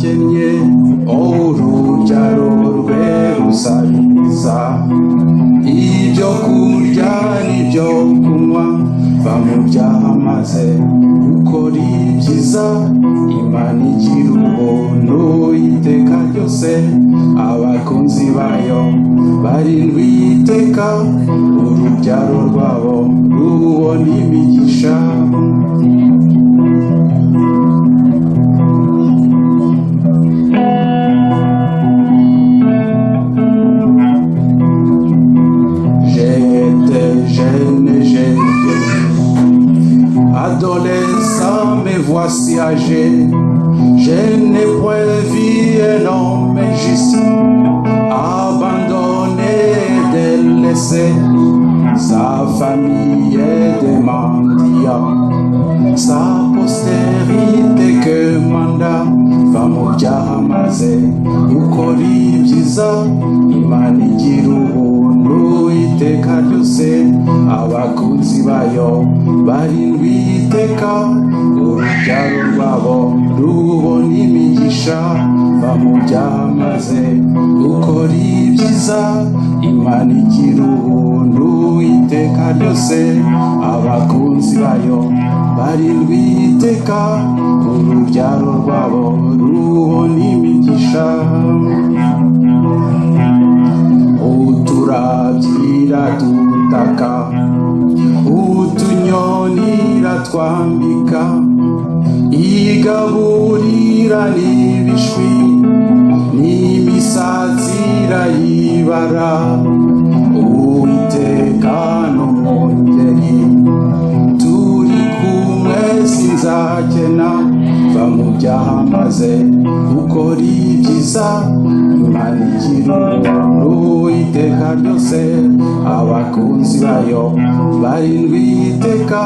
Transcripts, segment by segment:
bakennye urubyaro rwe rusabiriza ibyo kurya n'ibyo kunywa bamubyaha maze ukora ibyiza Imana igira ubuntu iteka ryose abakunzi bayo barindwi iteka urubyaro rwabo rubona imigisha Adolescent, me voici âgé. Je n'ai point vu un homme juste abandonné, délaissé sa famille des mendiants, sa postérité que manda bamubyaha maze ukora ibyiza Imana igira ubuntu iteka ryose abakunzi bayo barindwi iteka urubyaro rwabo rubona imigisha bamubyaha maze ukora ibyiza Imana igira ubuntu iteka ryose abakunzi bayo barindwi iteka urubyaro rwabo rubona imigisha uturabyira dutaka utunyoni iratwambika igaburira n'ibishwi n'imisazi irayibara Uwiteka n'umwungeri turi kumwe sinzakena bamubyaha maze ukora ibyiza Imana igira ubuntu iteka ryose abakunzi bayo barindwi iteka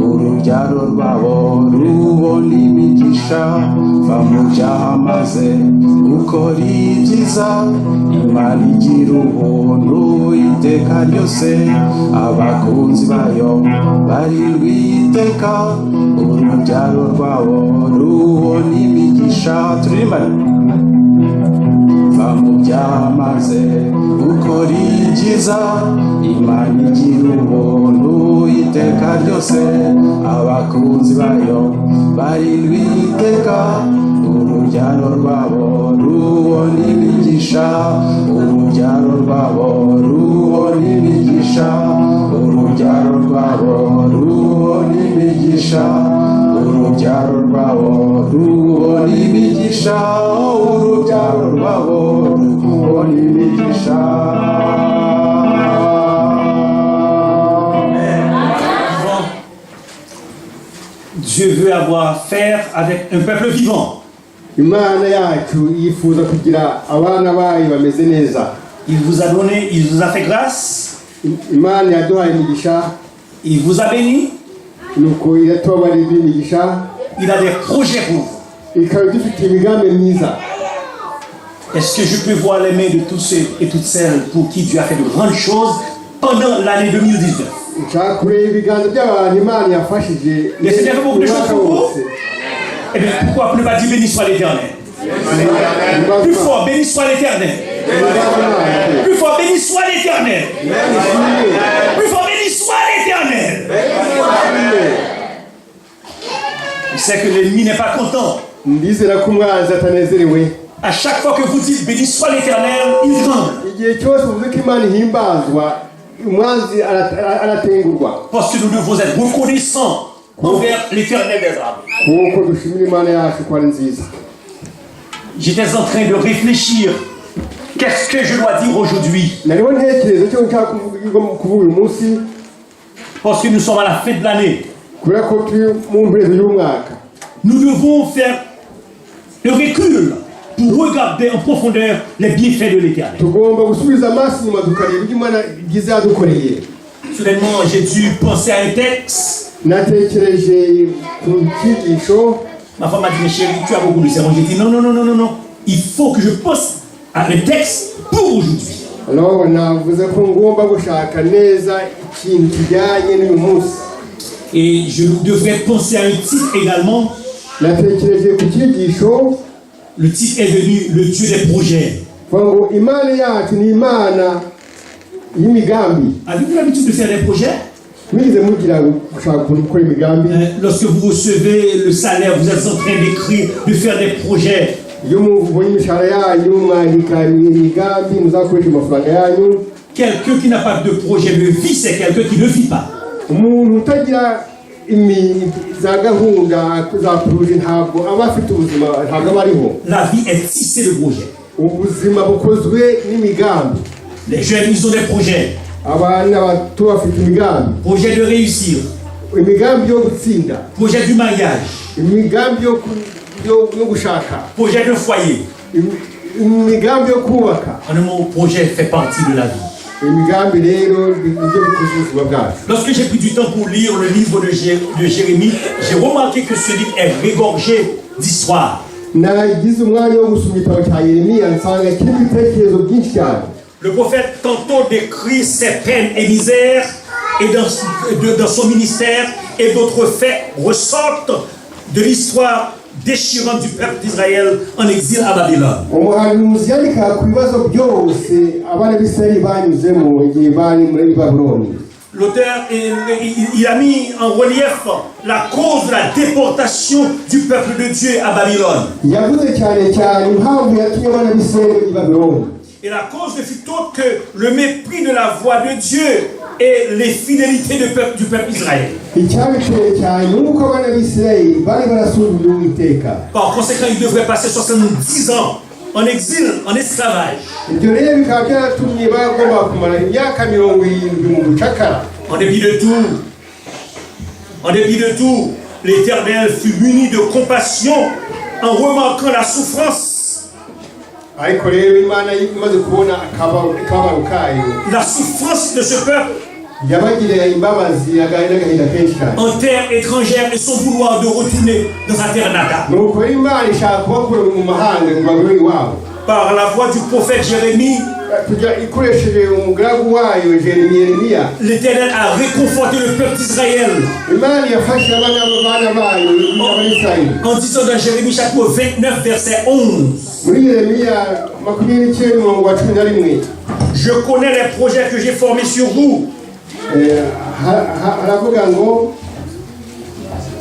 urubyaro rwabo rubona imigisha bamubyaha maze ukora ibyiza Imana igira ubuntu iteka ryose abakunzi bayo barindwi iteka urubyaro rwabo rubona imigisha turirimba bamubyaha maze ukora ibyiza Imana igira ubuntu iteka ryose abakunzi bayo barindwi iteka urubyaro rwabo rubona imigisha urubyaro rwabo rubona imigisha urubyaro rwabo rubona imigisha urubyaro rwabo rubona imigisha urubyaro rwabo rubona imigisha Dieu veut avoir affaire avec un peuple vivant. Imana yacu yifuza kugira abana bayo bameze neza. Il vous a donné, il vous a fait grâce. Imana yaduhaye imigisha. Il vous a béni. Nuko iratubabarira imigisha. Il a des projets pour vous. Ikaba dufite imigambi myiza. Est-ce que je peux voir les mains de tous ceux et toutes celles pour qui Dieu a fait de grandes choses pendant l'année 2019? Le Seigneur fait beaucoup de choses pour vous. Eh bien, pourquoi ne pas dire béni soit l'Éternel? Plus fort, béni soit l'Éternel. Plus fort, béni soit l'Éternel. Plus fort, béni soit l'Éternel. Il sait que l'ennemi n'est pas content. À chaque fois que vous dites béni soit l'Éternel, il tremble. Parce que nous devons être reconnaissants envers l'Éternel des armées. J'étais en train de réfléchir. Qu'est-ce que je dois dire aujourd'hui? Parce que nous sommes à la fin de l'année. Nous devons faire le recul pour regarder en profondeur les bienfaits de l'Éternel. Soudainement, j'ai dû penser à un texte. Ma femme m'a dit, mais chérie, tu as beaucoup de sermons. J'ai dit, non. Il faut que je pense à un texte pour aujourd'hui. Et je devrais penser à un titre également. Le titre est venu le Dieu des projets. Avez-vous l'habitude de faire des projets? Lorsque vous recevez le salaire, vous êtes en train d'écrire, de faire des projets. Quelqu'un qui n'a pas de projet de vie, c'est quelqu'un qui ne vit pas. La vie est tissée de projets. Les jeunes, ils ont des projets. Projet de réussir. Projet du mariage. Projet de foyer. En un mot, projet fait partie de la vie. Lorsque j'ai pris du temps pour lire le livre de Jérémie, j'ai remarqué que ce livre est regorgé d'histoires. Le prophète tantôt décrit ses peines et misères et dans son ministère, et d'autres faits ressortent de l'histoire déchirante du peuple d'Israël en exil à Babylone. L'auteur il a mis en relief la cause de la déportation du peuple de Dieu à Babylone. Et la cause ne fut autre que le mépris de la voix de Dieu et l'infidélité du peuple d'Israël. Par conséquent, il devrait passer 70 ans en exil, en esclavage. En dépit de tout, l'Éternel fut muni de compassion en remarquant la souffrance. La souffrance de ce peuple en terre étrangère et son vouloir de retourner dans sa terre natale. Par la voix du prophète Jérémie, l'Éternel a réconforté le peuple d'Israël en disant dans Jérémie chapitre 29 verset 11: je connais les projets que j'ai formés sur vous.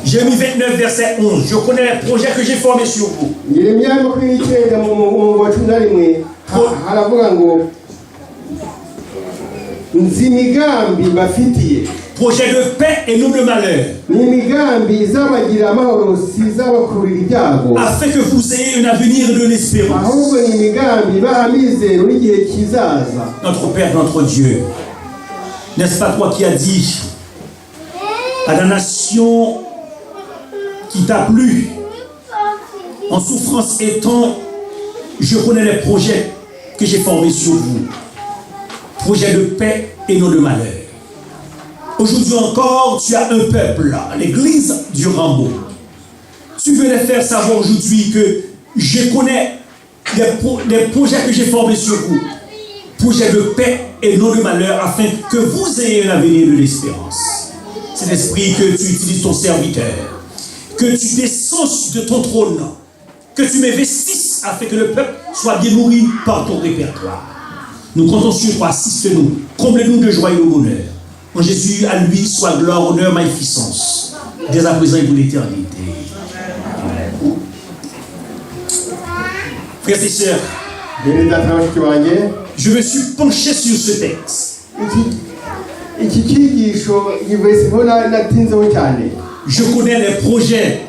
Jérémie 29 verset 11: je connais les projets que j'ai formés sur vous. Projet de paix et non de malheur, afin que vous ayez un avenir et de l'espérance. Notre Père, notre Dieu, n'est-ce pas toi qui as dit à la nation qui t'a plu, en souffrance étant, je connais les projets que j'ai formés sur vous, projets de paix et non de malheur. Aujourd'hui encore, tu as un peuple, l'église du Rambo. Tu veux les faire savoir aujourd'hui que je connais les projets que j'ai formés sur vous, projets de paix et non de malheur, afin que vous ayez un avenir de l'espérance. C'est l'esprit que tu utilises ton serviteur, que tu descendes de ton trône, que tu m'investisses afin que le peuple soit bien nourri par ton répertoire. Nous comptons sur toi, assiste-nous, comble-nous de joie et de bonheur. En Jésus, à lui soit gloire, honneur, magnificence, dès à présent et pour l'éternité. Frères et sœurs, je me suis penché sur ce texte. Je connais les projets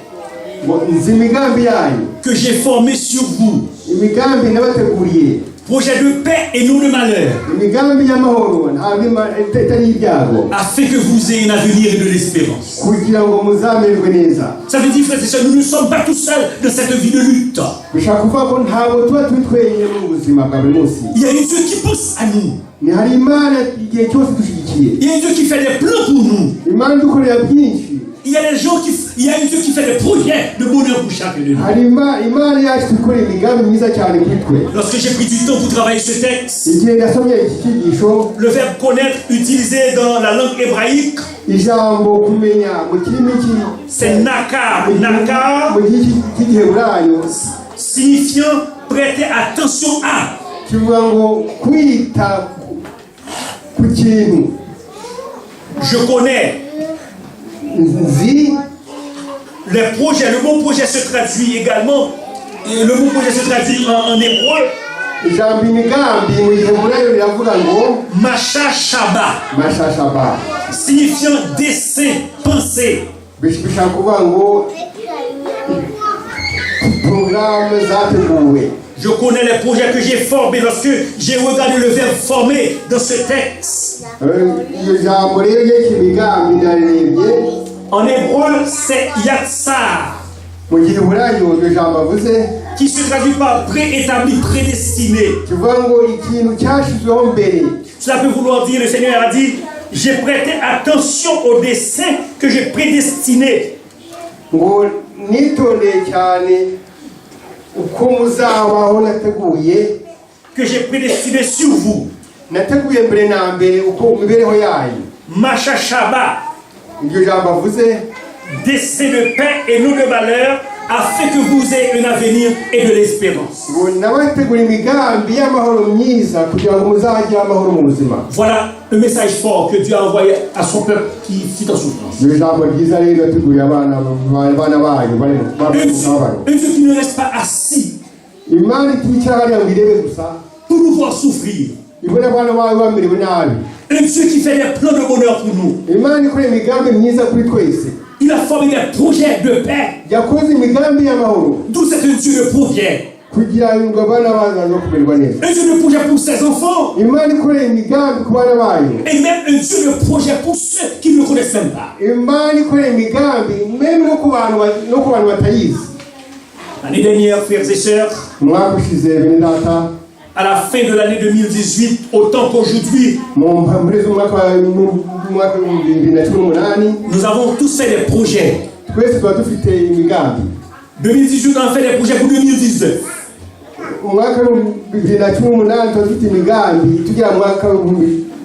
que j'ai formés sur vous. Projet de paix et non de malheur, afin que vous ayez un avenir et de l'espérance. Ça veut dire, frères et sœurs, nous ne sommes pas tout seuls dans cette vie de lutte. Il y a un Dieu qui pense à nous. Il y a un Dieu qui fait des plans pour nous. Il y a des gens il y a un Dieu qui fait des projets de bonheur pour chacun de nous. Lorsque j'ai pris du temps pour travailler ce texte, le verbe connaître utilisé dans la langue hébraïque, c'est nakar. Nakar signifiant prêter attention à. kivuga ngo kwita ku kintu. Je connais Nzi les projets, le mot projet se traduit également, et le mot projet se traduit en hébreu, ijambo imigambi mu giheburayo riravuga ngo mashashaba, mashashaba, signifiant dessein, pensée. bishaka kuvuga ngo porogaramu zateguwe. Je connais les projets que j'ai formés lorsque j'ai regardé le verbe former dans ce texte. Iyo jambo rero y'imigambi ndarebye En hébreu, c'est yatsar, mu giheburayo iryo jambo avuze qui se traduit par préétabli, prédestiné. kivuga ngo ikintu cyashyizweho mbere. Cela peut vouloir dire, le Seigneur a dit, j'ai prêté attention au dessein que j'ai prédestiné. Ngo nitondeye cyane uko muzabaho nateguye, Que j'ai prédestiné sur vous. nateguye mbere na mbere uko imibereho yayo. Mashashaba, Iryo jambo avuze dessein de paix et non de malheur, afin que vous ayez un avenir et de l'espérance. ngo nabategura imigambi y'amahoro myiza kugira ngo muzagire amahoro mu buzima. Voilà un message fort que Dieu a envoyé à son peuple qui fut en souffrance. Iryo jambo ryiza rero yateguriye abana bayo bari mu Un Dieu qui ne reste pas assis Imana iticara hariya ngo irebe gusa pour nous voir souffrir. ibona abana bayo bamerewe nabi. Un Dieu qui fait des plans de bonheur pour nous. Imana ikora imigambi myiza kuri twese, Il a formé des projets de paix. yakoze imigambi y'amahoro D'où c'est un Dieu de projet. kugira ngo abana bazaza no kumererwa neza. Un Dieu de projet pour ses enfants. Imana ikora imigambi ku bana bayo, Et même un Dieu de projet pour ceux qui ne le connaissent même pas. Imana ikora imigambi meme no ku bantu batayizi. L'année dernière, frères et sœurs, Umwaka ushize bene data, à la fin de l'année 2018, autant qu'aujourd'hui, mu mpamvu z'umwaka wa 2018 nous avons tous fait des projets. twese tuba dufite imigambi. 2018, on a fait des projets pour 2019. Umwaka wa 2018 tuba dufite imigambi tugira mu mwaka wa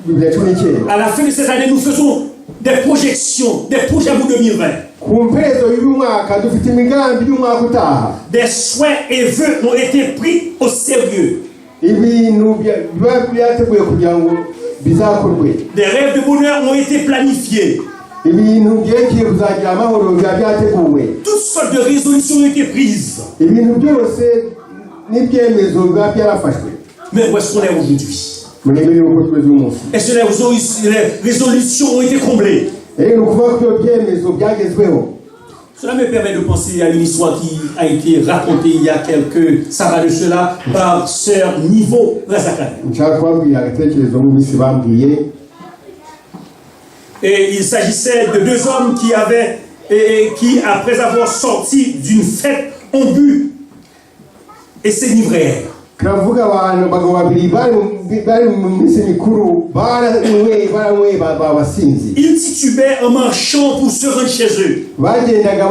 2019. À la fin de cette année, nous faisons des projections, des projets pour 2020. Ku mperezo y'uyu mwaka dufite imigambi y'umwaka utaha. Des souhaits et vœux ont été pris au sérieux. Ibintu biba byateguye kugira ngo bizakorwe. Des rêves de bonheur ont été planifiés. Ibintu byerekeye kuzagira amahoro biba byateguwe. Toutes sortes de résolutions ont été prises. Ibintu byose n'ibyemezo biba byarafashwe. Mais où est-ce qu'on est aujourd'hui? Muremere uko twese uyu munsi. Est-ce que les résolutions ont été comblées? Rero ni ukuvuga ko ibyo byemezo byagezweho. Cela me permet de penser à une histoire qui a été racontée il y a quelques semaines de cela par Sœur Niveau Razakane. Nshaka kubabwira agatekerezo mu minsi bambwiye. Et il s'agissait de deux hommes qui, après avoir sorti d'une fête, ont bu et s'énivrèrent. Karavuga abantu bagabo babiri bari mu minsi mikuru baranyweye babasinzi. Ils titubaient en marchant pour se rendre chez eux. Bagendaga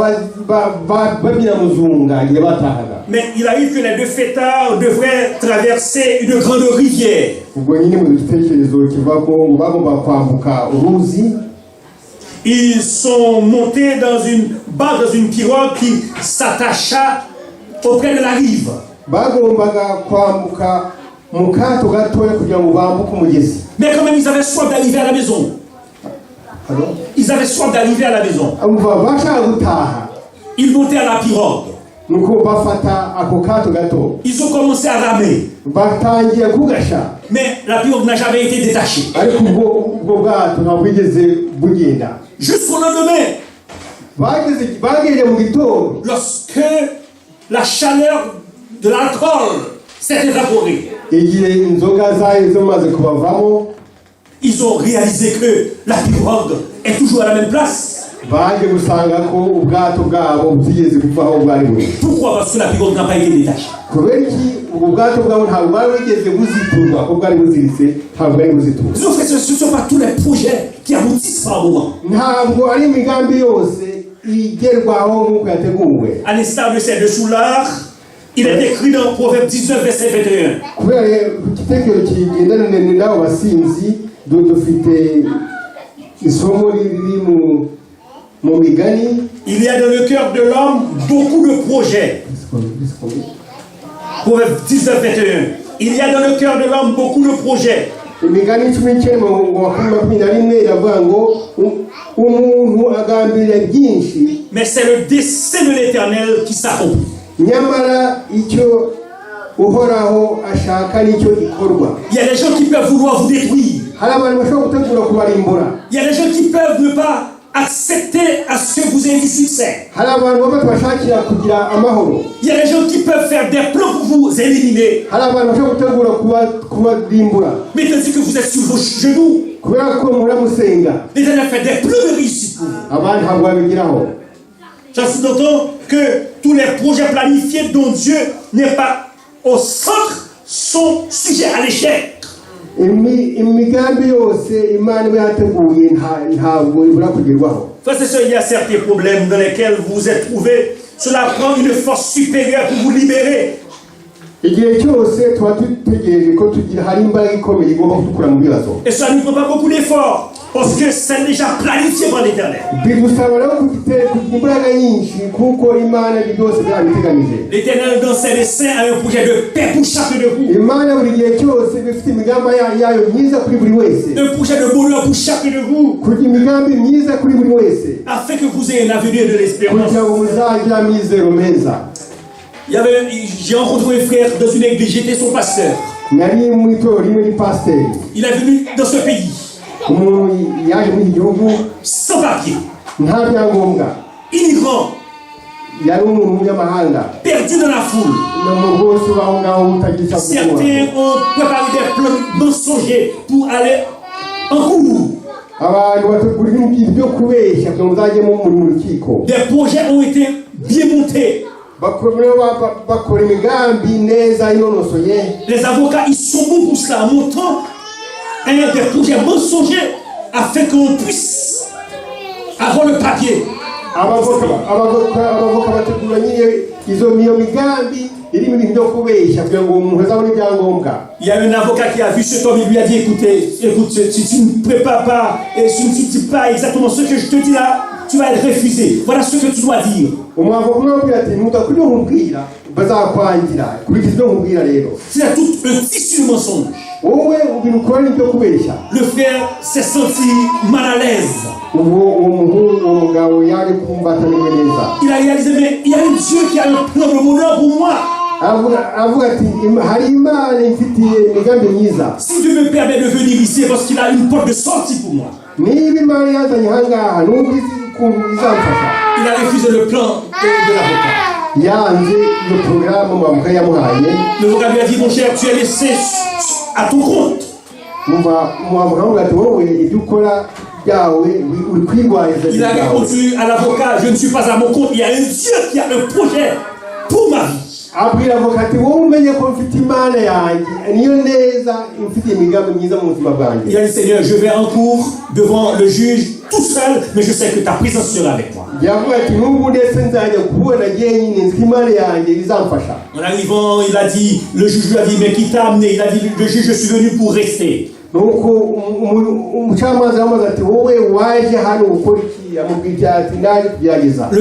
babyina muzunga igihe batahaga. Mais il arrive que les deux fêtards devraient traverser une grande rivière. Ubwo nyine mu gitekerezo kiva ko bagomba kwambuka uruzi. Ils sont montés dans une barque, dans une pirogue qui s'attacha auprès de la rive. Bagombaga kwambuka mu kato gatoya kugira ngo bambuke umugezi. Mais quand même, ils avaient soif d'arriver à la maison. Ils avaient soif d'arriver à la maison. Bashaka gutaha. Ils montaient à la pirogue. Nuko bafata ako kato gato. Ils ont commencé à ramer. Batangiye kugasha. Mais la pirogue n'a jamais été détachée. Ariko ubwo bwato ntabwo bwigeze bugenda. Jusqu'au lendemain, bageze mu gitondo, lorsque la chaleur de l'alcool s'est évaporée, igihe inzoga zayo zimaze kubavamo, ils ont réalisé que la pirogue est toujours à la même place. baje gusanga ko ubwato bwabo butigeze kuva aho bwari buri. Pourquoi? Parce que la pirogue n'a pas été détachée. Kubera iki ubwo bwato bwabo ntabwo bwari bugeze buziturwa ko bwari buziritse, ntabwo bwari buziturwa. En fait, ce ne sont pas tous les projets qui aboutissent par moment. Ntabwo ari imigambi yose igerwaho nk'uko yateguwe. À l'instar de ces deux soulards, il est écrit dans Proverbe 19, verset 21. Kubera ku gitekerezo kigendana n'abo basinzi dufite isomo riri mu migani. Il y a dans le cœur de l'homme beaucoup de projets. Proverbe 19-21. Il y a dans le cœur de l'homme beaucoup de projets. imigani 19 mu wa 21 iravuga ngo umuntu agambirira byinshi, Mais c'est le dessein de l'Éternel qui s'accomplit. nyamara icyo uhoraho ashaka nicyo gikorwa. Il y a des gens qui peuvent vouloir vous détruire. Hari abantu bashobora gutegura kubarimbura. Il y a des gens qui peuvent ne pas accepter à ce que vous ayez du succès. Hari abantu baba bashakira kugira amahoro. Il y a des gens qui peuvent faire des plans pour vous éliminer. Hari abantu bashobora gutegura kubarimbura. Mais tandis que vous êtes sur vos genoux, kubera ko muramusenga, l'Éternel fait des plans de réussite pour vous. abantu ntabwo babigiraho. Ça sous-entend que tous les projets planifiés dont Dieu n'est pas au centre sont sujets à l'échec. Imigambi yose Imana iba yateguye ntabwo ibura kugerwaho. Frères et sœurs, il y a certains problèmes dans lesquels vous vous êtes trouvés. Cela prend une force supérieure pour vous libérer. Igihe cyose tuba dutegereje ko tugira hari imbaraga ikomeye igomba kudukura mu bibazo. Et ça ne prend pas beaucoup d'efforts parce que c'est déjà planifié par l'Éternel. Bigusaba rero kugira imbaraga nyinshi kuko Imana byose byabiteganije. L'Éternel dans ses desseins a un projet de paix pour chacun de vous. Imana buri gihe cyose bifite imigambi yayo myiza kuri buri wese. Un projet de bonheur pour chacun de vous. Kugira imigambi myiza kuri buri wese. Afin que vous ayez un avenir de l'espérance. Kugira ngo muzagira amizero meza. J'ai rencontré un frère dans une église, j'étais son pasteur. Nari mu itorero rimwe ni pasteur. Il est venu dans ce pays Umuntu yaje mu gihugu sans papier, nta byangombwa. immigrant, Yari umuntu w'umunyamahanga. perdu dans la foule. N'umuntu wose ubaho ngaho utagira icyo akora. Certains ont préparé des plans mensongers pour aller en cours. Abantu bategura ibintu byo kubeshya kugira ngo muzajyemo mu rukiko. Des projets ont été bien montés. Bakora imigambi neza inonosoye. Les avocats, ils sont bons pour cela, en montant des projets mensongers afin qu'on puisse avoir le papier. Abavoka bategura nyine iyo migambi irimo ibintu byo kubeshya kugira ngo umuntu azabone ibyangombwa. Il y a un avocat qui a vu cet homme, il lui a dit écoute, si tu ne prépares pas et si tu ne dis pas exactement ce que je te dis là, tu vas être refusé. Voilà ce que tu dois dire. C'est tout un tissu de mensonges. Le frère s'est senti mal à l'aise. Il a réalisé, mais il y a un Dieu qui a un plan de bonheur pour moi. Si Dieu me permet de venir ici, c'est parce qu'il a une porte de sortie pour moi. Il a refusé le plan de l'avocat. L'avocat lui a dit, mon cher, tu es laissé à ton compte. Il a répondu à l'avocat, je ne suis pas à mon compte, il y a un Dieu qui a un projet pour ma vie. Il a dit, Seigneur, je vais en cours devant le juge tout seul, mais je sais que ta présence sera avec moi. En arrivant, il a dit, le juge lui a dit, mais qui t'a amené? Il a dit, le juge, je suis venu pour rester. Le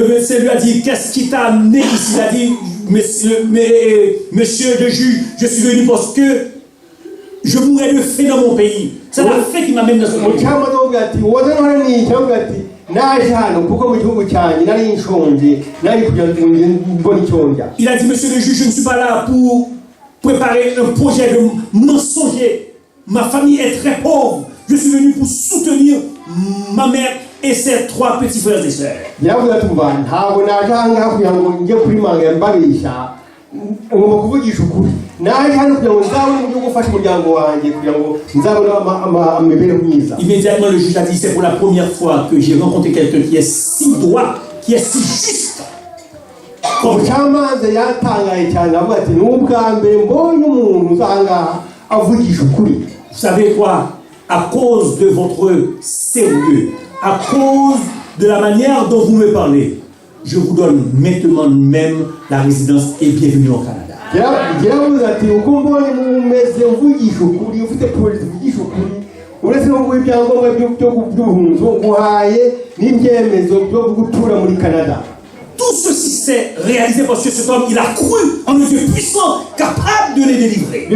médecin lui a dit, qu'est-ce qui t'a amené ici? Il a dit, monsieur le juge, je suis venu parce que je mourrais de faim dans mon pays. C'est la faim qui m'amène dans ce pays. Il a dit, monsieur le juge, je ne suis pas là pour préparer un projet de mensonger. Ma famille est très pauvre. Je suis venu pour soutenir ma mère et ses 3 petits frères et sœurs. Immédiatement, le juge a dit, c'est pour la première fois que j'ai rencontré quelqu'un qui est si droit, qui est si juste. Vous savez quoi? À cause de votre sérieux, à cause de la manière dont vous me parlez, je vous donne maintenant même la résidence et bienvenue au Canada. Tout tout ceci s'est réalisé parce que cet homme, il a cru en un Dieu puissant, capable de les délivrer.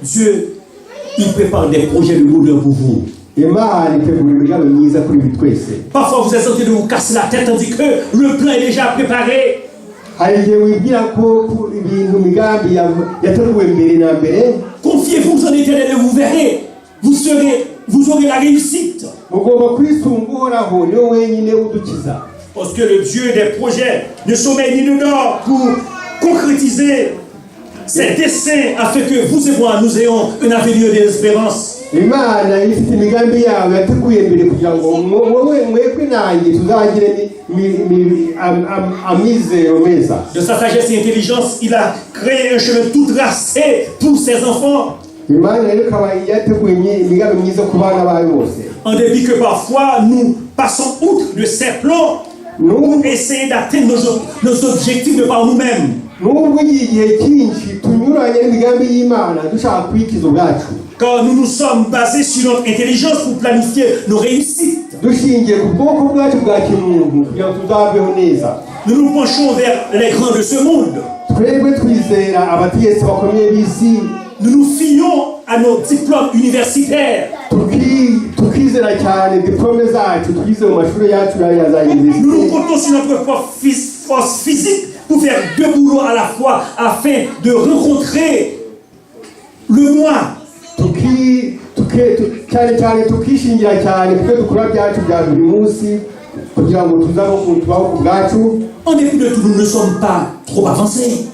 Dieu, il prépare des projets de bonheur pour vous. Parfois, vous êtes tenté de vous casser la tête tandis que le plan est déjà préparé. Confiez-vous en l'Éternel et vous verrez. Vous aurez la réussite. Parce que le Dieu des projets ne sommeille ni ne dort pour concrétiser ses desseins afin que vous et moi, nous ayons un avenir et de l'espérance. De sa sagesse et intelligence, il a créé un chemin tout tracé pour ses enfants. En dépit que parfois nous passons outre de ces plans pour essayer d'atteindre nos objectifs de par nous-mêmes. Car nous nous sommes basés sur notre intelligence pour planifier nos réussites. Nous nous penchons vers les grands de ce monde. Nous nous fions à nos diplômes universitaires. Nous nous comptons sur notre force physique pour faire deux boulots à la fois afin de rencontrer le moi. En dépit de tout, nous ne sommes pas trop avancés.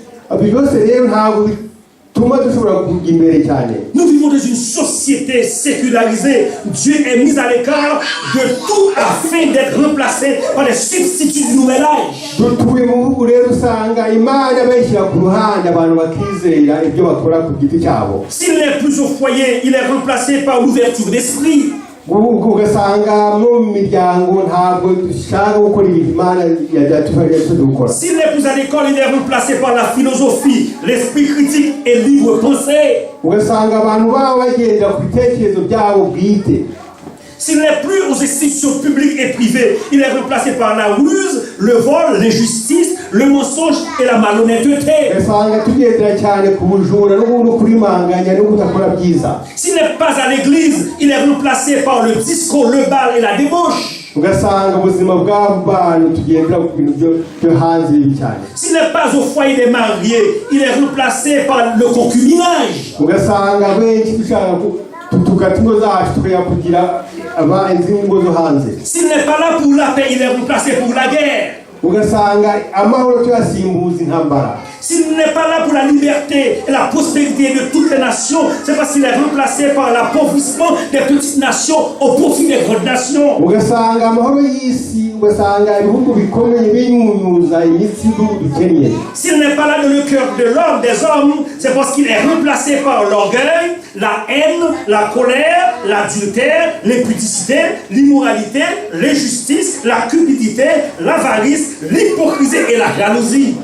Nous vivons dans une société sécularisée. Dieu est mis à l'écart de tout afin d'être remplacé par des substituts du nouvel âge. S'il n'est plus au foyer, il est remplacé par l'ouverture d'esprit. S'il n'est plus à l'école, il est remplacé par la philosophie, l'esprit critique et libre pensée. S'il n'est plus aux institutions publiques et privées, il est remplacé par la ruse, le vol, l'injustice, le mensonge et la malhonnêteté. S'il n'est pas à l'église, il est remplacé par le disco, le bal et la débauche. S'il n'est pas au foyer des mariés, il est remplacé par le concubinage. S'il n'est pas là pour la paix, il est remplacé pour la guerre. S'il n'est pas là pour la liberté et la prospérité de toutes les nations, c'est parce qu'il est remplacé par l'appauvrissement des petites nations au profit des grandes nations. S'il n'est pas là dans le cœur de l'homme, des hommes, c'est parce qu'il est remplacé par l'orgueil, la haine, la colère, l'adultère, l'impudicité, l'immoralité, l'injustice, la cupidité, l'avarice, l'hypocrisie et la jalousie.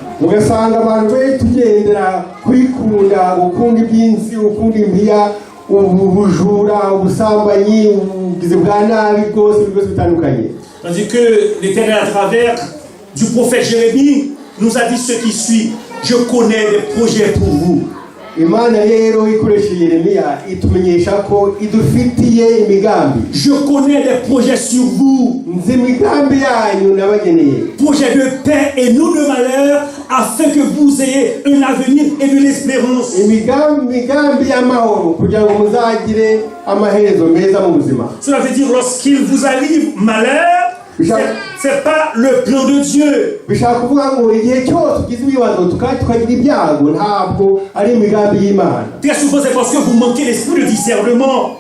Tandis que l'Éternel, à travers du prophète Jérémie, nous a dit ce qui suit: je connais des projets pour vous. Je connais des projets sur vous, projets de paix et non de malheur, afin que vous ayez un avenir et de l'espérance. Cela veut dire lorsqu'il vous arrive malheur, c'est pas le plan de Dieu. Très souvent c'est parce que vous manquez l'esprit de discernement.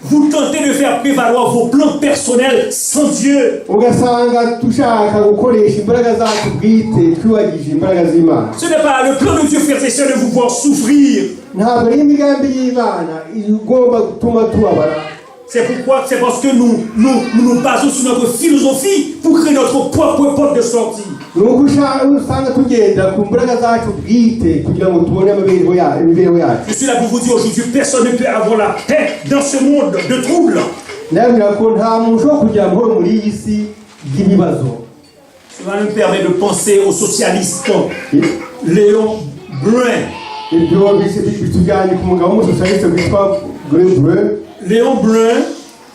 Vous tentez de faire prévaloir vos plans personnels sans Dieu. Ce n'est pas le plan de Dieu, frères et sœurs, de vous voir souffrir. C'est parce que nous nous basons sur notre philosophie pour créer notre propre porte de sortie. nuko usanga tugenda ku mbaraga zacu bwite kugira ngo tubone imibereho yacu. Je suis là pour vous dire aujourd'hui, personne ne peut avoir la paix dans ce monde de troubles. Ndabwira ko nta muntu ushobora kugira amahoro muri iyi si y'ibibazo. Cela nous permet de penser au socialiste Léon Blum. Ibyo bitujyanye ku mugabo w'umusocialiste witwa Léon Blum,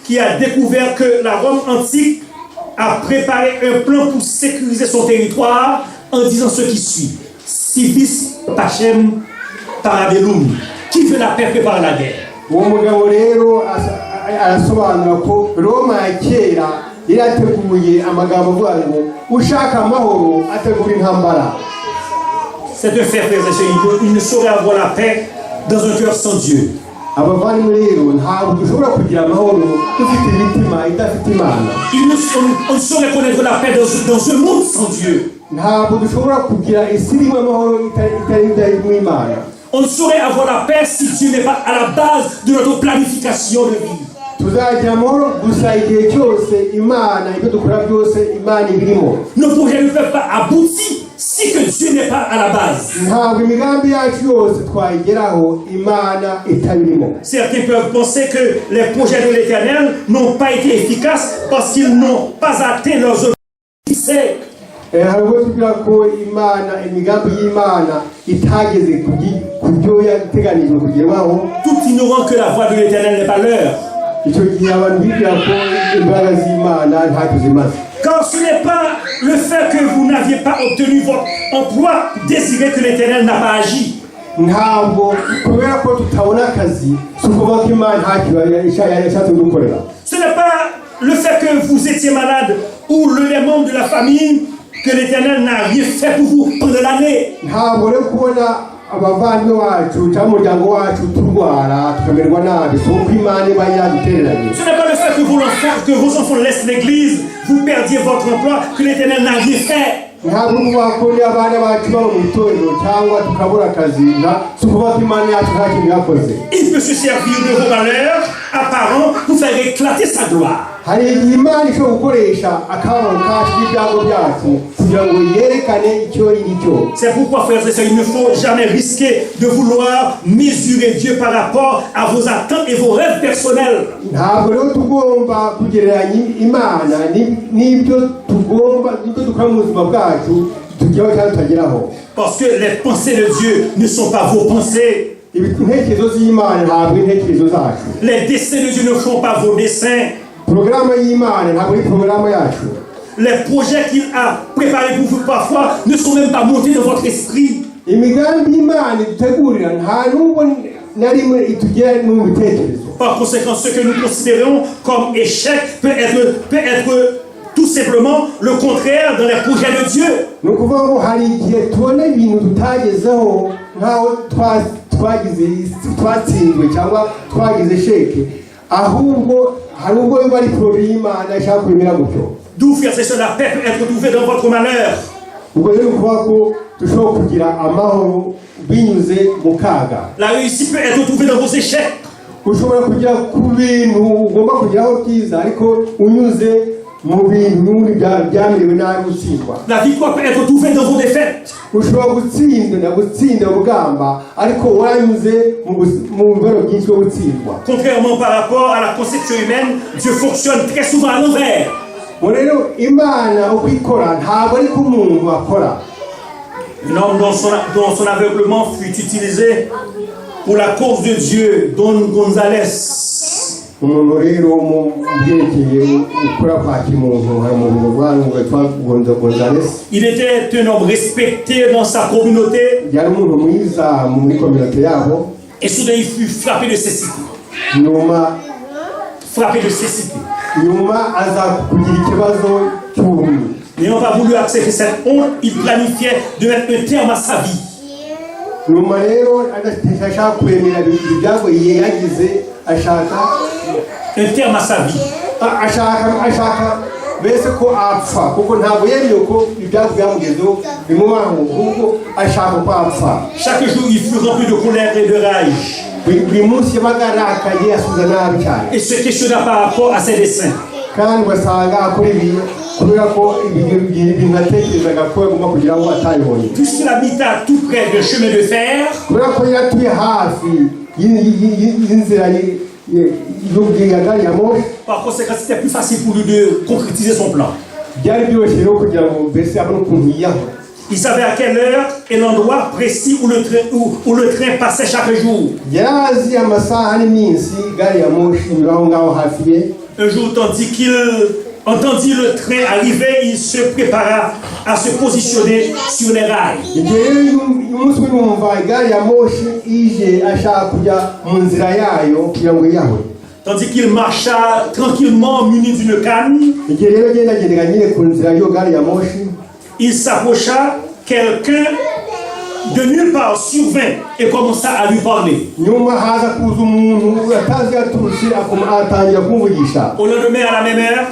qui a découvert que la Rome antique a préparé un plan pour sécuriser son territoire en disant ce qui suit. Civis pacem parabellum. Qui veut la paix prépare la guerre. Uwo mugabo rero arasobanura ko Roma ya kera irateguye amagambo avuga ngo ushaka amahoro ategura intambara. C'est de faire, frères et sœurs, il ne saurait avoir la paix dans un cœur sans Dieu. Abavandimwe rero ntabwo dushobora kugira amahoro dufite imitima idafite Imana. On ne saurait connaître la paix dans un monde sans Dieu. Ntabwo dushobora kugira isi irimo amahoro itari mu Imana. On ne saurait avoir la paix si Dieu n'est pas à la base de notre planification de vie. Tuzagira amahoro gusa igihe cyose Imana ibyo dukora byose Imana ibirimo. Nos projets ne peuvent pas aboutir si que Dieu n'est pas à la base. Ntabwo imigambi yacu yose twayigeraho Imana itabirimo. Certains peuvent penser que les projets de l'Éternel n'ont pas été efficaces parce qu'ils n'ont pas atteint leurs objectifs. Hari ubwo tugira ko Imana imigambi y'Imana itageze ku byo yateganijwe kugerwaho. Tout ignorant que la voie de l'Éternel n'est pas leur. Icyo gihe abantu bigira ko imbaraga z'Imana ntacyo zimaze. Car ce n'est pas le fait que vous n'aviez pas obtenu votre emploi désiré que l'Éternel n'a pas agi. Ntabwo kubera ko tutabona akazi sukuvuga ko Imana ntacyo yashatse gukorera. Ce n'est pas le fait que vous étiez malade ou les membres de la famille que l'Éternel n'a rien fait pour vous pendant l'année. Ntabwo rero kubona abavandimwe wacu cyangwa umuryango wacu turwara tukamererwa nabi si uko Imana iba yadutereranye. Ce n'est pas le fait que vos enfants laissent l'église, vous perdiez votre emploi, que l'Éternel n'a rien fait. Ntabwo kuvuga ko abana bacu baba mu itorero cyangwa tukabura akazi si ukuvuga ko Imana yacu nta kintu yakoze. Il peut se servir de vos malheurs apparents pour faire éclater sa gloire. Hari igihe Imana ishobora gukoresha akababaro kacu n'ibyago byacu kugira ngo yerekane icyo iri cyo. C'est pourquoi, frères et sœurs, il ne faut jamais risquer de vouloir mesurer Dieu par rapport à vos attentes et vos rêves personnels. Ntabwo rero tugomba kugereranya Imana n'ibyo dukora mu buzima bwacu tugeraho cyangwa tutageraho. Parce que les pensées de Dieu ne sont pas vos pensées. Intekerezo z'Imana ntabwo intekerezo zacu. Les desseins de Dieu ne font pas vos desseins. Porogaramu y'Imana ntabwo ari porogaramu yacu. Les projets qu'il a préparés pour vous parfois ne sont même pas montés dans votre esprit. Imigambi y'Imana idutegurira nta nubwo na rimwe itugera mu bitekerezo. Par conséquent, ce que nous considérons comme échec peut être tout simplement le contraire dans les projets de Dieu. Ni ukuvuga ngo hari igihe tubona ibintu tutagezeho nk'aho twatsinzwe cyangwa twagize sheke, ahubwo hari ubwo biba ari porogaramu y'Imana ishaka kubimera gutyo. D'où, frères et sœurs, la paix peut être trouvée dans votre malheur. Ubwo rero kuvuga ko dushobora kugira amahoro binyuze mu kaga. La réussite peut être trouvée dans vos échecs. Ushobora kugira ku bintu ugomba kugeraho byiza ariko unyuze mu bintu n'ubundi byamiriwe nabi gutsindwa. La victoire peut être trouvée dans vos défaites. Ushobora gutsinda urugamba ariko wanyuze mu bibazo byinshi byo gutsindwa. Contrairement par rapport à la conception humaine, Dieu fonctionne très souvent à l'envers. Rero Imana uko ikora ntabwo ari ko umuntu akora. L'homme dont son aveuglement fut utilisé pour la cause de Dieu, Don Gonzalez. Umuntu rero mu byerekeye ukora kwa kimuntu hari umuntu witwa Gonzalez. Il était un homme respecté dans sa communauté. Yari umuntu mwiza muri communauté yabo. Et soudain il fut frappé de cécité. Frappé de cécité. N'ayant pas voulu accepter cette honte, il planifiait de mettre un terme à sa vie. Un terme à sa vie. Chaque jour, il fut rempli de colère et de rage. Et se questionna par rapport à ses desseins. kandi ugasanga akora ibi kubera ko ibintu atekerezaga ko agomba kugira ngo atayibonye. Puisqu'il habitait tout près de chemin de fer, kubera ko yatuye hafi y'inzira y'ubwigagari ya moshi. Par conséquent, c'était plus facile pour lui de concrétiser son plan. byari byoroshye rero kugira ngo mbese abone ukuntu yiyahura. Il savait à quelle heure et l'endroit précis où le train passait chaque jour. yarazi amasaha n'iminsi gari ya moshi inyuraho ngaho hafi ye. Un jour, tandis qu'il entendit le train arriver, il se prépara à se positionner sur les rails. igihe rero umunsi umwe yumva gari ya moshi ije ashaka kujya mu nzira yayo kugira ngo yiyahure. Tandis qu'il marcha tranquillement muni d'une canne, igihe rero agendagendaga nyine ku nzira yo gari ya moshi, il s'approcha, quelqu'un de nulle part survint et commença à lui parler. nyuma haza kuza umuntu atazi yaturutse atangira kumuvugisha. Au lendemain, à la même heure,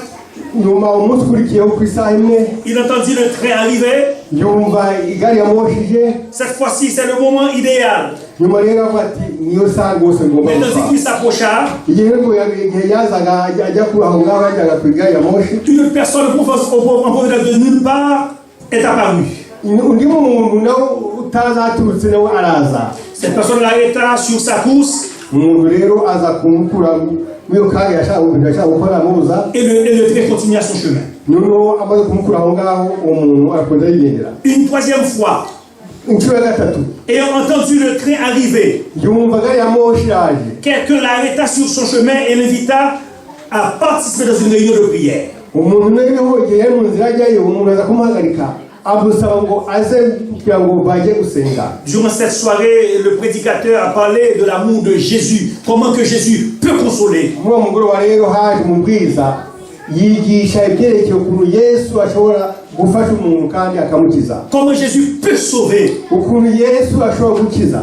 nyuma umunsi ukurikiyeho ku isaha imwe il entendit le train arriver. yumva igari ya moshi ije. Cette fois-ci, c'est le moment idéal. nyuma rero avuga ati niyo saha rwose ngomba Mais tandis gupfa. qu'il s'approcha, igihe yazaga ajya kuri aho ngaho yajyaga ku igari ya moshi, une personne en provenance de nulle part est apparue. undi muntu nawe utazaturutse nawe araza. Cette personne l'arrêta sur sa course umuntu rero aza kumukura mwiyo kari yashaka gukora amubuza. et le train continua son chemin. noneho amaze kumukura aho ngaho uwo muntu arakomeza yigendera. Une troisième fois, inshuro ya gatatu ayant entendu le train arriver, yumva gari ya moshi yaje. quelqu'un l'arrêta sur son chemin et l'invita à participer dans une réunion de prière. umuntu noneho igihe yari mu nzira ajyayo umuntu aza kumuhagarika amusaba ngo aze kugira ngo bajye gusenga. Durant cette soirée, le prédicateur a parlé de l'amour de Jésus, comment que Jésus peut consoler. muri uwo mugoroba rero haje umubwiriza yigisha ibyerekeye ukuntu yesu ashobora gufasha umuntu kandi akamukiza, Comment Jésus peut sauver. ukuntu yesu ashobora gukiza.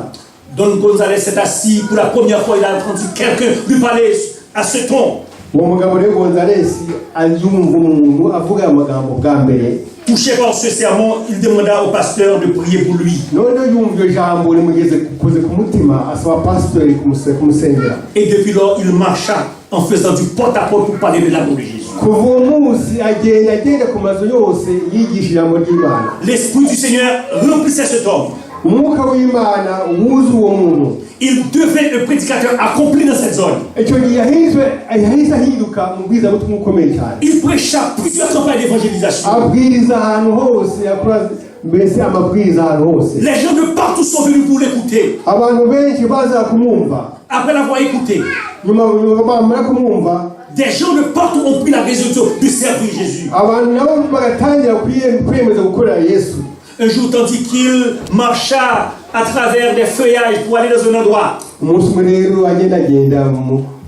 Don Gonzalez s'est assis pour la première fois, il a entendu quelqu'un lui parler à ce ton. uwo mugabo rero Gonzalesi azumva umuntu avuga amagambo bwa mbere. Touché par ce sermon, il demanda au pasteur de prier pour lui. noneho yumva iryo jambo rimugeze kuze ku mutima asaba pasitori kumusengera. Et depuis lors, il marcha en faisant du porte-à-porte pour parler de l'amour de Jésus. kuva uwo munsi agenda ku mazu yose yigisha ijambo ry'Imana. L'Esprit du Seigneur remplissait cet homme. umwuka w'Imana wuzuye uwo muntu. Il devait un prédicateur accompli dans cette zone. icyo gihe yahise ahinduka umubwirizabutumwa ukomeye cyane. Il prêcha plusieurs campagnes d'évangélisation. abwiriza ahantu hose, yakora mbese amabwiriza ahantu hose. Les gens de partout sont venus pour l'écouter. abantu benshi baza kumwumva. Après l'avoir écouté, nyuma bamara kumwumva, des gens de partout ont pris la résolution de servir Jésus. abantu nabo bagatangira kwiyemeza gukorera Yesu. Un jour, tandis qu'il marcha à travers des feuillages pour aller dans un endroit, umunsi umwe rero agenda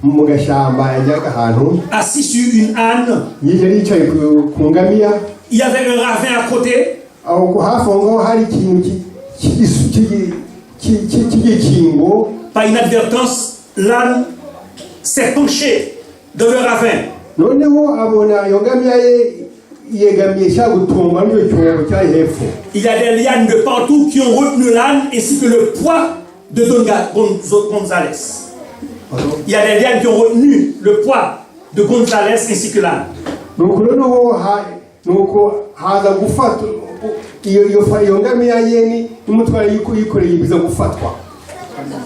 mu gashyamba yajyaga ahantu, assis sur une âne, yari yicaye ku ngamiya. il y avait un ravin à côté. aho hafi aho ngaho hari ikintu cy'igikingo. Par inadvertance, l'âne s'est penché dans le ravin. noneho abona iyo ngamiya ye yegamiye ishaka gutumba n'icyo cyobo cyari hepfo. Il y a des lianes de partout qui ont retenu l'âne ainsi que le poids de Don Gonzalez. Il y a des lianes qui ont retenu le poids de Gonzalez ainsi que l'âne. nuko noneho haza gufata iyo ngamiya ye n'umutwaro yikoreye biza gufatwa.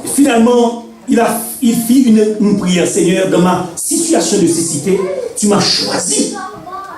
Finalement, il fit une prière. Seigneur, dans ma situation de cécité, tu m'as choisi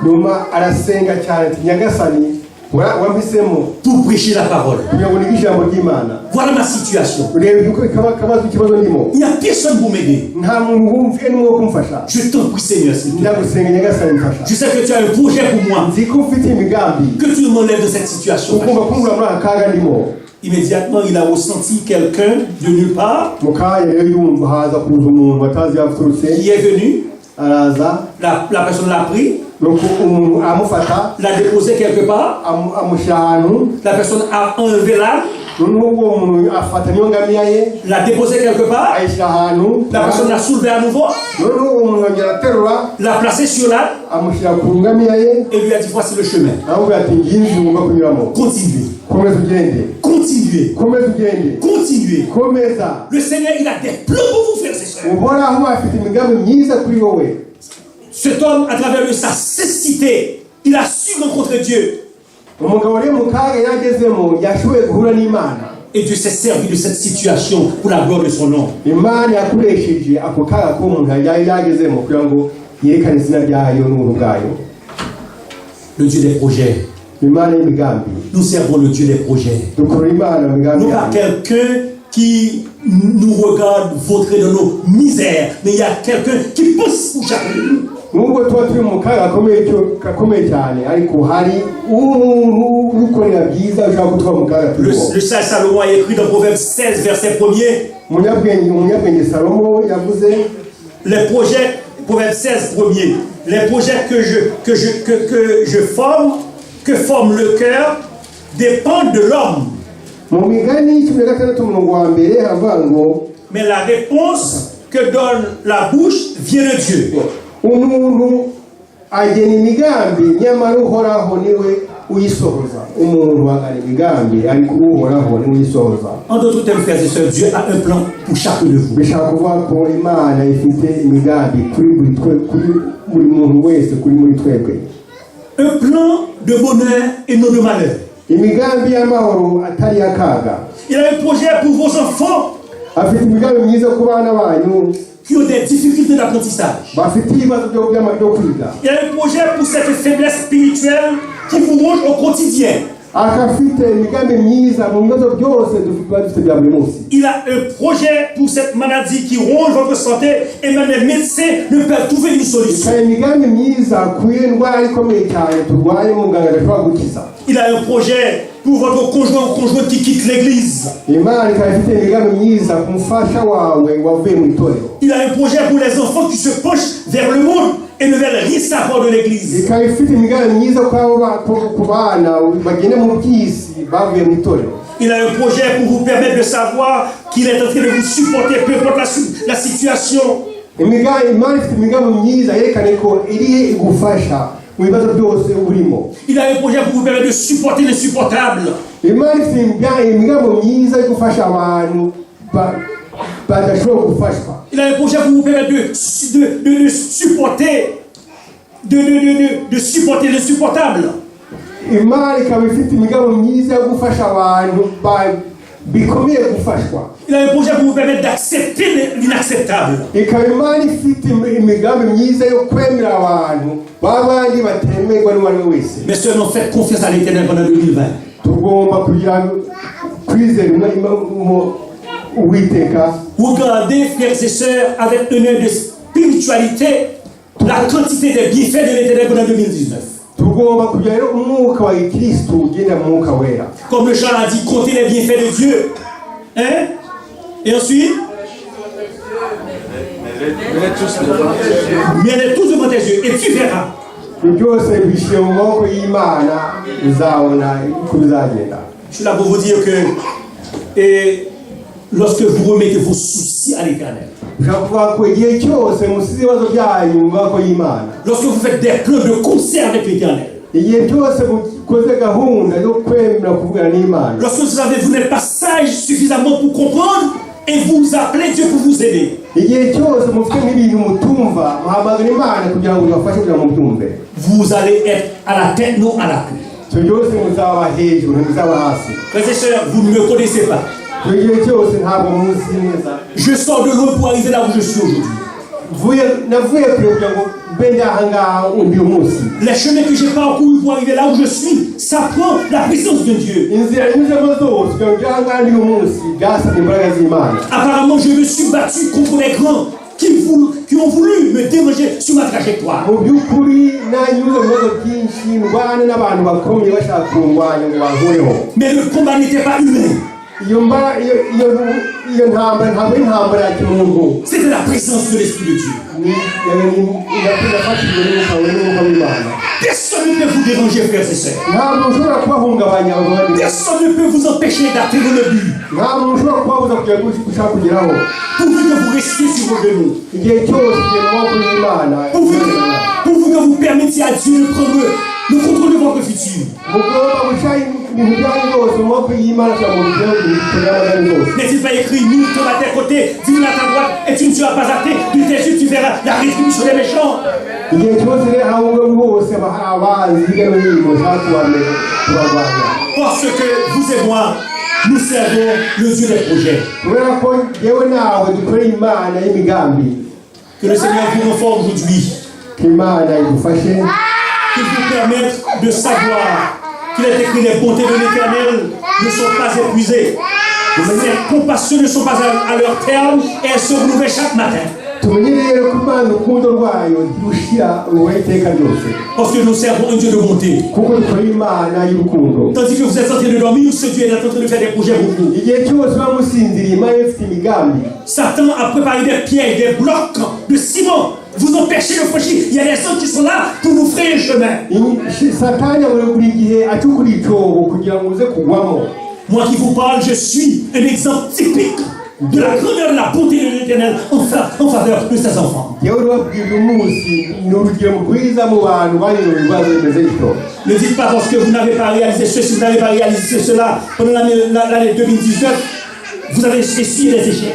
nyuma arasenga cyane ati nyagasani wampisemo pour prêcher la parole. kugira ngo nige ijambo ry'Imana. Voilà ma situation. urebe yuko ikibazo ndimo. Il n'y a personne pour m'aider. nta muntu wumviye n'umwe wo kumfasha. Je t'en prie, Seigneur, s'il te plaît. ndagusenga nyagasani mfasha. Je sais que tu as un projet pour moi. nzi ko ufite imigambi Que tu m'enlèves de cette situation. ukumva kumbura muri aka kaga ndimo. Immédiatement, il a ressenti quelqu'un de nulle part mu kanya rero yumva haza kuza umuntu atazi yaturutse. qui est venu. araza La personne l'a pris, nuko umuntu amufata l'a déposé quelque part. amushyira ahantu. La personne a enlevé l'âne, noneho uwo muntu afata niyo ngamiya ye l'a déposé quelque part. ayishyira ahantu. La personne l'a soulevé à nouveau, noneho uwo muntu yongera aterura l'a placé sur l'âne amushyira ku ngamiya ye. et lui a dit voici le chemin. aramubwira ati ngiyi inzira ugomba kunyuramo. Continuez, komeza ugende. continuez, komeza ugende. continuez. komeza. Le Seigneur, il a des plans pour vous, frères et sœurs. uhoraho afite imigambi myiza kuri wowe. cet homme, à travers sa cécité, il a su rencontrer Dieu. Et Dieu s'est servi de cette situation pour la gloire de son nom. Le Dieu des projets. Nous servons le Dieu des projets. Nous pas quelqu'un qui nous regarde vautrer dans nos misères, mais il y a quelqu'un qui pousse pour chacun de nous. Le sage Salomon a écrit dans Proverbe 16, verset 1er. Les projets, Proverbe 16, 1er. Les projets que forme le cœur dépendent de l'homme. Mais la réponse que donne la bouche vient de Dieu. En d'autres termes, frères et sœurs, Dieu a un plan pour chacun de vous. Un plan de bonheur et non de malheur. Il a un projet pour vos enfants qui ont des difficultés d'apprentissage. Il a un projet pour cette faiblesse spirituelle qui vous ronge au quotidien. Il a un projet pour cette maladie qui ronge votre santé et même les médecins ne peuvent trouver une solution. Il a un projet pour votre conjoint ou conjointe qui quitte l'église. Il a un projet pour les enfants qui se penchent vers le monde et ne veulent rien savoir de l'église. Il a un projet pour vous permettre de savoir qu'il est en train de vous supporter, peu importe la situation. Il a un projet pour vous permettre de supporter l'insupportable. Il a un projet pour vous permettre de supporter l'insupportable. Il a un projet pour vous permettre d'accepter l'inacceptable. Mais seulement faites confiance à l'Éternel pendant 2020. Regardez, frères et sœurs, avec un œil de spiritualité, la quantité des bienfaits de l'Éternel pendant 2019. Comme le chant a dit, comptez les bienfaits de Dieu. Hein? Et ensuite, mets-les tous devant tes yeux et tu verras. Je suis là pour vous dire que lorsque vous remettez vos soucis à l'Éternel, lorsque vous faites des plans de concert avec l'Éternel, lorsque vous n'êtes pas sage suffisamment pour comprendre et vous appelez Dieu pour vous aider, vous allez être à la tête, non à la queue. Frères et sœurs, vous ne me connaissez pas. Je sors de loin pour arriver là où je suis aujourd'hui. Les chemins que j'ai parcourus pour arriver là où je suis, ça prend la présence de Dieu. Apparemment, je me suis battu contre les grands qui ont voulu me déranger sur ma trajectoire. Mais le combat n'était pas humain. C'était la présence de l'Esprit de Dieu. Personne ne peut vous déranger, frères et sœurs. Personne ne peut vous empêcher d'atteindre le but. Pourvu que vous restiez sur vos genoux. Pourvu que vous permettiez à Dieu de prendre le contrôle de votre futur. N'est-il pas écrit, mille tombent à tes côtés, 10 000 à ta droite, et tu ne seras pas atteint, de tes yeux tu verras la rétribution des méchants. Parce que vous et moi, nous servons le Dieu des projets. Que le Seigneur vous renforce aujourd'hui. Qu'il vous permette de savoir qu'il est écrit les bontés de l'Éternel ne sont pas épuisées. Ses compassions ne sont pas à leur terme et elles se renouvellent chaque matin. Parce que nous servons un Dieu de bonté. Tandis que vous êtes en train de dormir, ce Dieu est en train de faire des projets pour vous. Satan a préparé des pierres, des blocs de ciment. Vous empêchez de franchir. Il y a des gens qui sont là pour vous frayer le chemin. Moi qui vous parle, je suis un exemple typique de la grandeur de la bonté de l'Éternel en faveur de ses enfants. Ne dites pas parce que vous n'avez pas réalisé ceci, vous n'avez pas réalisé cela pendant l'année 2019, vous avez essuyé les échecs.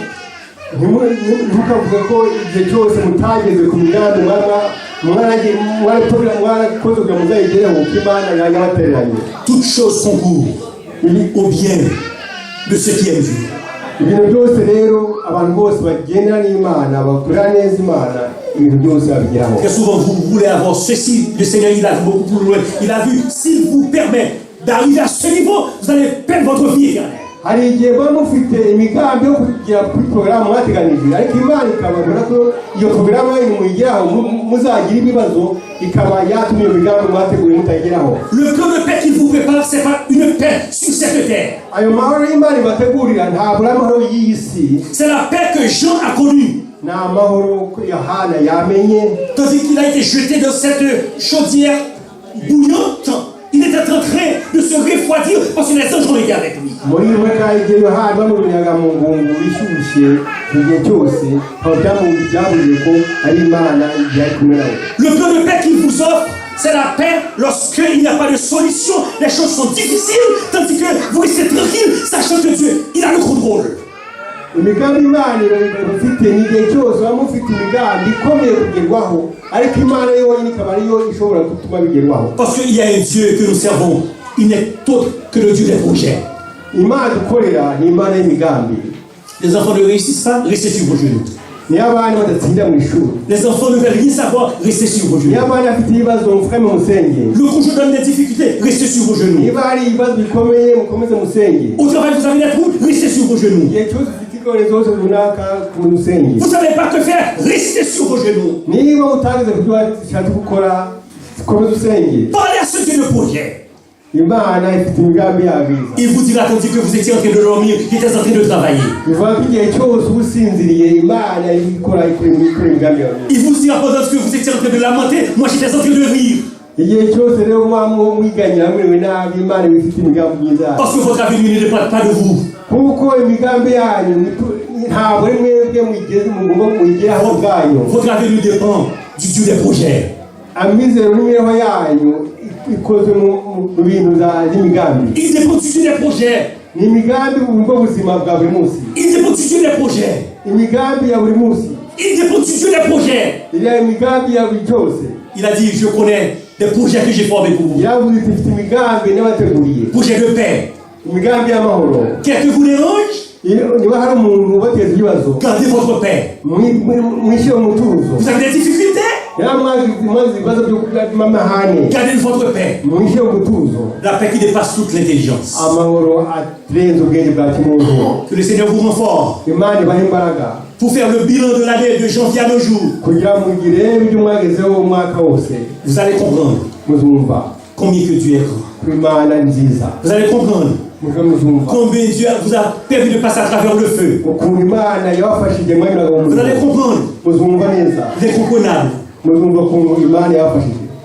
Toutes choses concourent au bien de ceux qui aiment Dieu. Très souvent vous voulez avoir ceci, le Seigneur il a vu beaucoup plus loin. Il a vu, s'il vous permet d'arriver à ce niveau, vous allez perdre votre vie éternelle. Le plan de paix qu'il vous prépare, ce n'est pas une paix sur cette terre. C'est la paix que Jean a connue. Tandis qu'il a été jeté dans cette chaudière bouillante, il était en train de se refroidir parce que les anges ont été avec lui. Le plan de paix qu'il vous offre, c'est la paix lorsqu'il n'y a pas de solution, les choses sont difficiles, tandis que vous restez tranquille, sachant que Dieu, il a le contrôle. Parce qu'il y a un Dieu que nous servons, il n'est autre que le Dieu des projets. Les enfants ne réussissent pas, restez sur vos genoux. Les enfants ne veulent rien savoir, restez sur vos genoux. Le conjoint donne des difficultés, restez sur vos genoux. Au travail, vous avez des troubles, restez sur vos genoux. Vous ne savez pas que faire, restez sur vos genoux. Parlez à ce Dieu de projet. Il vous dira tandis que vous étiez en train de dormir, qu'il était en train de travailler. Il vous dira pendant que vous étiez en train de lamenter, moi j'étais en train de rire. Parce que votre avenir ne dépend pas de vous. Votre avenir dépend du Dieu des projets. Il dépend du Dieu des projets. Il dépend du Dieu des projets. Il dépend du Dieu des projets. Il a dit, je connais des projets que j'ai formés pour vous. Projet de paix. Qu'est-ce que vous dérange? Gardez votre paix. Vous avez des difficultés? Gardez votre paix. La paix qui dépasse toute l'intelligence. Que le Seigneur vous renforce pour faire le bilan de l'année de janvier à nos jours. Vous allez comprendre combien que Dieu est grand. Vous allez comprendre combien Dieu vous a permis de passer à travers le feu. Vous allez comprendre l'incomprenable.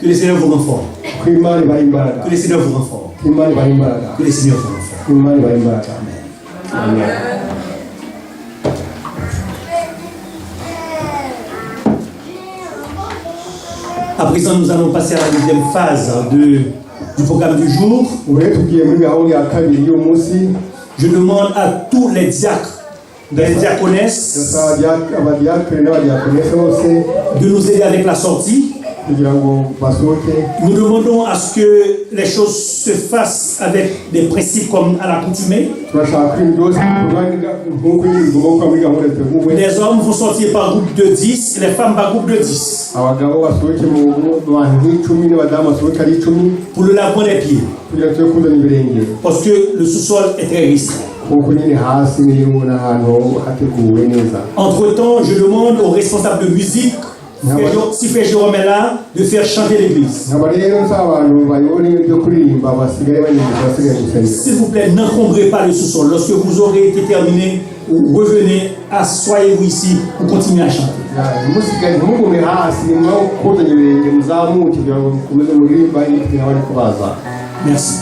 Que le Seigneur vous renforce. Que le Seigneur vous renforce. Que le Seigneur vous renforce. Amen. À présent, nous allons passer à la deuxième phase du programme du jour. Je demande à tous les diacres, les diaconesses, de nous aider avec la sortie. Nous demandons à ce que les choses se fassent avec des principes comme à l'accoutumée. Les hommes vont sortir par groupe de 10 et les femmes par groupe de 10. Pour le lavement des pieds. Parce que le sous-sol est très risqué. Entre-temps, je demande aux responsables de musique, si Frère Jérôme est là, de faire chanter l'église. S'il vous plaît, n'encombrez pas le sous-sol. Lorsque vous aurez été terminé, revenez, asseyez-vous ici pour continuer à chanter. Merci.